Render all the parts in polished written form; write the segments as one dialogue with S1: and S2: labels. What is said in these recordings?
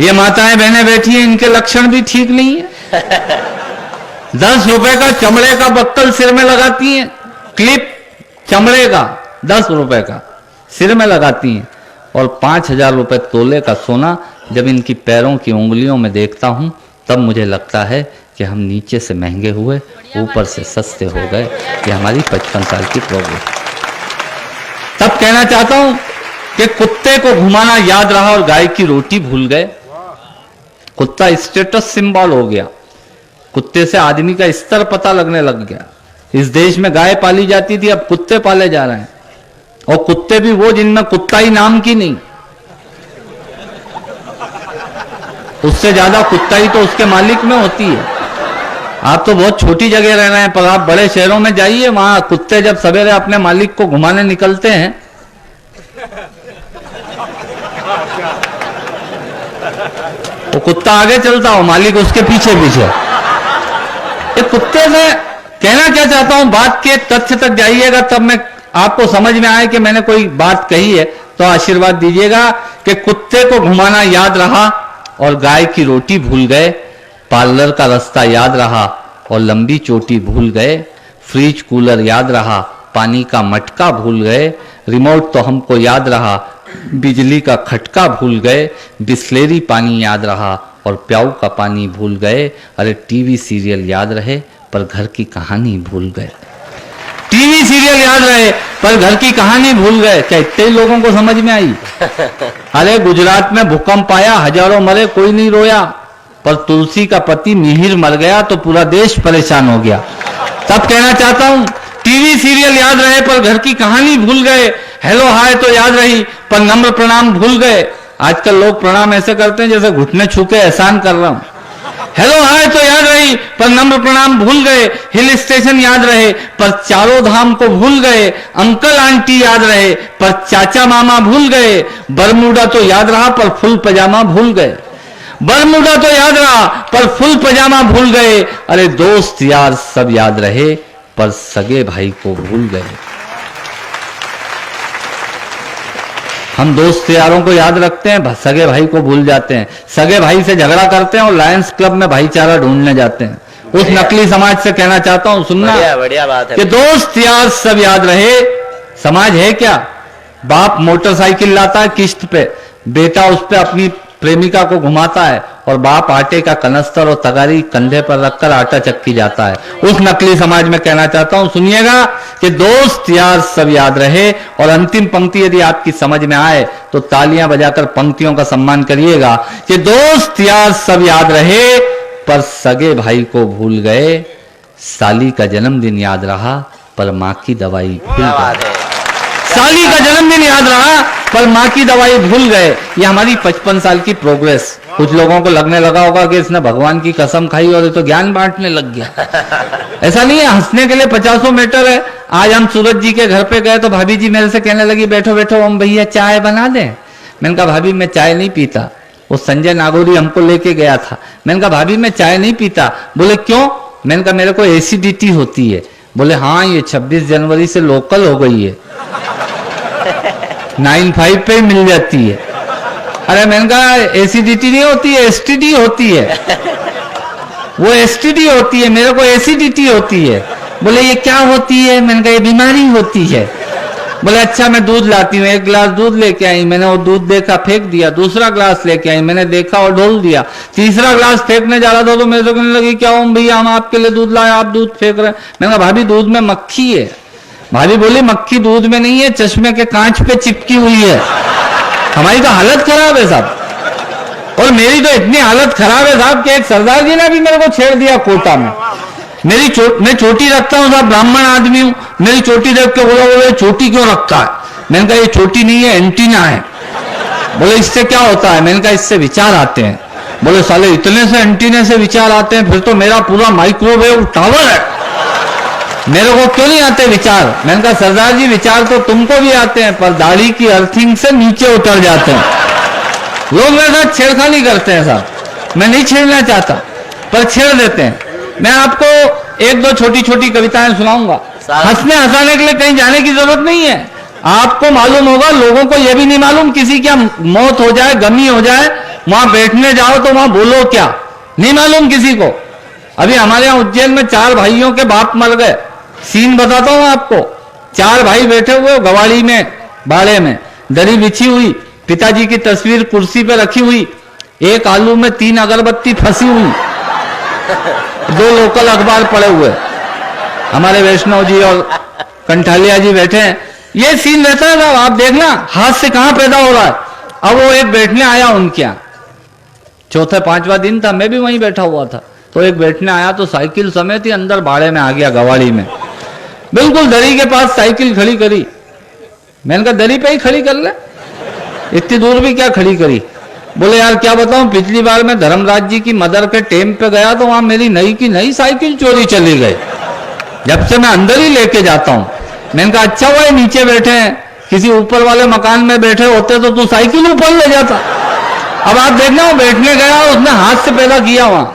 S1: ये माताएं बहनें बैठी हैं, इनके लक्षण भी ठीक नहीं है। 10 रुपए का चमड़े का बक्कल सिर में लगाती हैं, क्लिप चमड़े का 10 रुपए का सिर में लगाती हैं, और 5,000 रुपए तोले का सोना जब इनकी पैरों की उंगलियों में देखता हूं तब मुझे लगता है कि हम नीचे से महंगे हुए, ऊपर से सस्ते हो गए। ये हमारी 55 साल की प्रोग्रेस। तब कहना चाहता हूं कि कुत्ते को घुमाना याद रहा और गाय की रोटी भूल गए। कुत्ता स्टेटस सिंबल हो गया, कुत्ते से आदमी का स्तर पता लगने लग गया। इस देश में गाय पाली जाती थी, अब कुत्ते पाले जा रहे हैं, और कुत्ते भी वो जिनमें कुत्ताई नाम की नहीं। उससे ज्यादा कुत्ताई तो उसके मालिक में होती है। आप तो बहुत छोटी जगह रह रहे हैं, पर आप बड़े शहरों में जाइए, वहां कुत्ते जब सवेरे अपने मालिक को घुमाने निकलते हैं वो कुत्ता आगे चलता हो, मालिक उसके पीछे पीछे। ये कुत्ते से कहना क्या चाहता हूं, बात के तथ्य तक जाइएगा तब मैं आपको समझ में आए कि मैंने कोई बात कही है तो आशीर्वाद दीजिएगा। कि कुत्ते को घुमाना याद रहा और गाय की रोटी भूल गए, पार्लर का रास्ता याद रहा और लंबी चोटी भूल गए, फ्रिज कूलर याद रहा, पानी का मटका भूल गए, रिमोट तो हमको याद रहा, बिजली का खटका भूल गए, बिस्लेरी पानी याद रहा और प्याऊ का पानी भूल गए। अरे टीवी सीरियल याद रहे पर घर की कहानी भूल गए। टीवी सीरियल याद रहे पर घर की कहानी भूल गए। क्या इतने ही लोगों को समझ में आई? अरे गुजरात में भूकंप आया, हजारों मरे, कोई नहीं रोया, पर तुलसी का पति मिहिर मर गया तो पूरा देश परेशान हो गया। तब कहना चाहता हूं, टीवी सीरियल याद रहे पर घर की कहानी भूल गए। हेलो हाय तो याद रही पर नम्र प्रणाम भूल गए। आजकल लोग प्रणाम ऐसे करते हैं जैसे घुटने छू के एहसान कर रहा हूं। हेलो हाय तो याद रही पर नम्र प्रणाम भूल गए। हिल स्टेशन याद रहे पर चारों धाम को भूल गए। अंकल आंटी याद रहे पर चाचा मामा भूल गए। बरमूडा तो याद रहा पर फुल पजामा भूल गए। बरमूडा तो याद रहा पर फुल पजामा भूल गए। अरे दोस्त यार सब याद रहे पर सगे भाई को भूल गए। हम दोस्त यारों को याद रखते हैं, सगे भाई को भूल जाते हैं। सगे भाई से झगड़ा करते हैं और लायंस क्लब में भाईचारा ढूंढने जाते हैं। उस नकली समाज से कहना चाहता हूं, सुनना,
S2: बढ़िया बात है
S1: कि दोस्त यार सब याद रहे। समाज है क्या? बाप मोटरसाइकिल लाता है किश्त पे, बेटा उस पे अपनी प्रेमिका को घुमाता है और बाप आटे का कनस्तर और तगारी कंधे पर रखकर आटा चक्की जाता है। उस नकली समाज में कहना चाहता हूं, सुनिएगा, कि दोस्त यार सब याद रहे। और अंतिम पंक्ति यदि आपकी समझ में आए तो तालियां बजाकर पंक्तियों का सम्मान करिएगा। कि दोस्त यार सब याद रहे पर सगे भाई को भूल गए। साली का जन्मदिन याद रहा पर मां की दवाई भूल गए। साली का जन्मदिन याद रहा पर मां की दवाई भूल गए। ये हमारी 55 साल की प्रोग्रेस। कुछ लोगों को लगने लगा होगा कि इसने भगवान की कसम खाई और ये तो ज्ञान बांटने लग गया। ऐसा नहीं है, हंसने के लिए 50 मीटर है। आज हम सूरज जी के घर पे गए तो भाभी जी मेरे से कहने लगी, बैठो बैठो हम भैया चाय बना दें। मैंने कहा भाभी मैं चाय नहीं पीता। वो संजय नागौरी हमको लेके गया था। मैंने कहा भाभी मैं चाय नहीं पीता। बोले क्यों? मैंने कहा मेरे को एसिडिटी होती है। बोले हाँ ये 26 जनवरी से लोकल हो गई है, 9-5 पे ही मिल जाती है। अरे मैंने कहा एसिडिटी नहीं होती है, एसटीडी होती है। वो एसटीडी होती है, मेरे को एसिडिटी होती है। बोले ये क्या होती है? मैंने कहा ये बीमारी होती है। बोले अच्छा मैं दूध लाती हूँ। 1 गिलास दूध लेके आई, मैंने वो दूध देखा फेंक दिया। दूसरा गिलास लेके आई, मैंने देखा और ढोल दिया। तीसरा गिलास फेंकने जा रहा था तो मेरे को कहने लगी क्या हूँ भैया हम आपके लिए दूध लाए, आप दूध फेंक रहे हैं। मैंने कहा भाभी दूध में मक्खी है। भाभी बोली मक्खी दूध में नहीं है, चश्मे के कांच पे चिपकी हुई है। हमारी तो हालत खराब है साहब, और मेरी तो इतनी हालत खराब है साहब कि एक सरदार जी ने भी मेरे को छेड़ दिया कोटा में। मैं चोटी रखता हूँ साहब, ब्राह्मण आदमी हूँ। मेरी चोटी देख के बोले चोटी क्यों रखता है? मैंने कहा ये चोटी नहीं है एंटीना है। बोले इससे क्या होता है? मैंने कहा इससे विचार आते हैं। बोले साले इतने से एंटीने से विचार आते हैं, फिर तो मेरा पूरा माइक्रोवेव टावर है, मेरे को क्यों नहीं आते विचार? मैंने कहा सरदार जी विचार तो तुमको भी आते हैं पर दाढ़ी की अर्थिंग से नीचे उतर जाते हैं। लोग मेरे साथ छेड़खानी करते हैं साहब, मैं नहीं छेड़ना चाहता पर छेड़ देते हैं। मैं आपको 1-2 छोटी छोटी कविताएं सुनाऊंगा। हंसने हंसाने के लिए कहीं जाने की जरूरत नहीं है। आपको मालूम होगा, लोगों को यह भी नहीं मालूम, किसी की मौत हो जाए, गमी हो जाए वहां बैठने जाओ तो वहां बोलो क्या, नहीं मालूम किसी को। अभी हमारे यहां उज्जैन में 4 भाइयों के बाप मर गए। सीन बताता हूं आपको। 4 भाई बैठे हुए गवाड़ी में, बाड़े में, दरी बिछी हुई, पिताजी की तस्वीर कुर्सी पे रखी हुई, एक आलू में 3 अगरबत्ती फंसी हुई, 2 लोकल अखबार पड़े हुए, हमारे वैष्णव जी और कंठालिया जी बैठे हैं। ये सीन रहता है ना, आप देखना हाथ से कहां पैदा हो रहा है। अब वो एक बैठने आया उनके यहां, चौथा 5वां दिन था, मैं भी वहीं बैठा हुआ था। तो एक बैठने आया तो साइकिल समेत ही अंदर बाड़े में आ गया, गवाड़ी में, बिल्कुल दरी के पास साइकिल खड़ी करी। मैंने कहा दरी पे ही खड़ी कर ले, इतनी दूर भी क्या खड़ी करी। बोले यार क्या बताऊं, पिछली बार मैं धर्मराज जी की मदर के टेम पे गया तो वहां मेरी नई की नई साइकिल चोरी चली गई, जब से मैं अंदर ही लेके जाता हूं। मैंने कहा अच्छा हुआ नीचे बैठे हैं, किसी ऊपर वाले मकान में बैठे होते तो तू साइकिल ऊपर ले जाता। अब आप देखना, वो बैठने गया, उसने हाथ से पैदा किया वहां।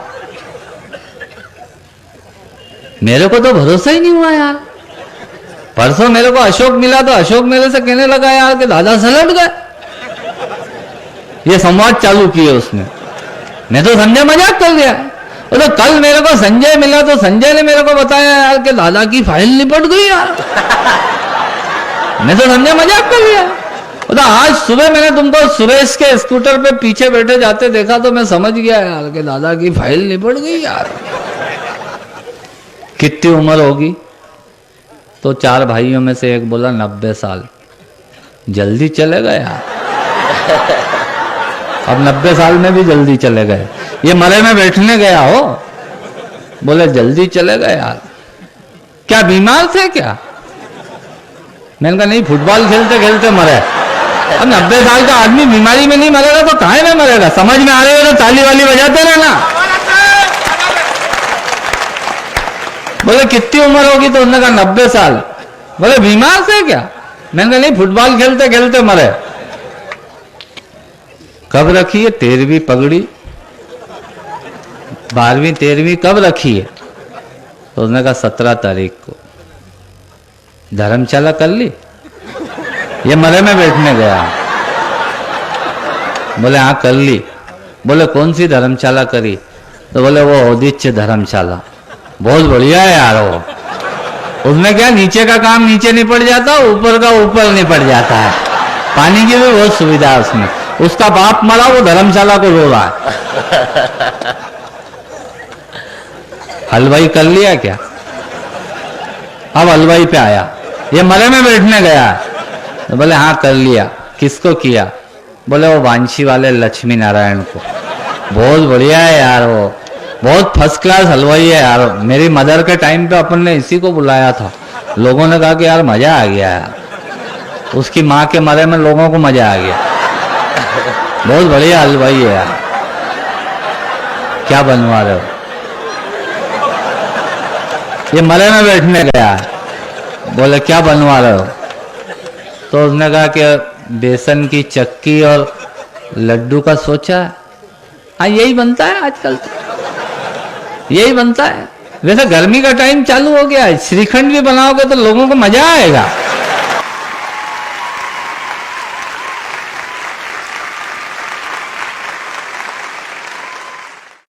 S1: मेरे को तो भरोसा ही नहीं हुआ यार। परसों मेरे को अशोक मिला तो अशोक मेरे से कहने लगा यार कि दादा सलट गए। ये संवाद चालू किए उसने। मैं तो संजय मजाक कर दिया। तो कल मेरे को संजय मिला तो संजय ने मेरे को बताया यार कि दादा की फाइल निपट गई यार। मैं तो संजय मजाक कर लिया। तो आज सुबह मैंने तुमको सुरेश के स्कूटर पे पीछे बैठे जाते देखा तो मैं समझ गया यार कि दादा की फाइल निपट गई यार। कितनी उम्र होगी? तो 4 भाइयों में से एक बोला 90 साल। जल्दी चले गए यार। अब 90 साल में भी जल्दी चले गए। ये मरे में बैठने गया हो, बोले जल्दी चले गए यार। क्या बीमार थे क्या? मैंने कहा नहीं, फुटबॉल खेलते खेलते मरे। अब 90 साल का आदमी बीमारी में नहीं मरेगा तो काहे में मरेगा? समझ में आ रहे हो तो ताली वाली बजाते रहना। बोले कितनी उम्र होगी? तो उन्होंने कहा 90 साल। बोले बीमार थे क्या? मैंने कहा नहीं, फुटबॉल खेलते खेलते मरे। कब रखी है 13वीं पगड़ी? 12वीं 13वीं कब रखी है? तो उसने कहा 17 तारीख को। धर्मशाला कर ली? ये मरे में बैठने गया। बोले हाँ कर ली। बोले कौन सी धर्मशाला करी? तो बोले वो औदिच्य धर्मशाला। बहुत बढ़िया है यार वो। उसमें क्या नीचे का काम नीचे निपट जाता, ऊपर का ऊपर निपट जाता है। पानी की भी बहुत सुविधा है उसमें। उसका बाप मरा, वो धर्मशाला को रो रहा है। हलवाई कर लिया क्या? अब हलवाई पे आया। ये मरे में बैठने गया। तो बोले हाँ कर लिया। किसको किया? बोले वो वांशी वाले लक्ष्मी नारायण को। बहुत बढ़िया है यार वो, बहुत फर्स्ट क्लास हलवाई है यार। मेरी मदर के टाइम पे अपन ने इसी को बुलाया था। लोगों ने कहा कि यार मजा आ गया यार। उसकी माँ के मरे में लोगों को मजा आ गया। बहुत बढ़िया हलवाई है यार। क्या बनवा रहे हो? ये मरे में बैठने गया। बोले क्या बनवा रहे हो? तो उसने कहा कि बेसन की चक्की और लड्डू का सोचा है। हाँ यही बनता है आजकल, यही बनता है। वैसे गर्मी का टाइम चालू हो गया है, श्रीखंड भी बनाओगे तो लोगों को मजा आएगा।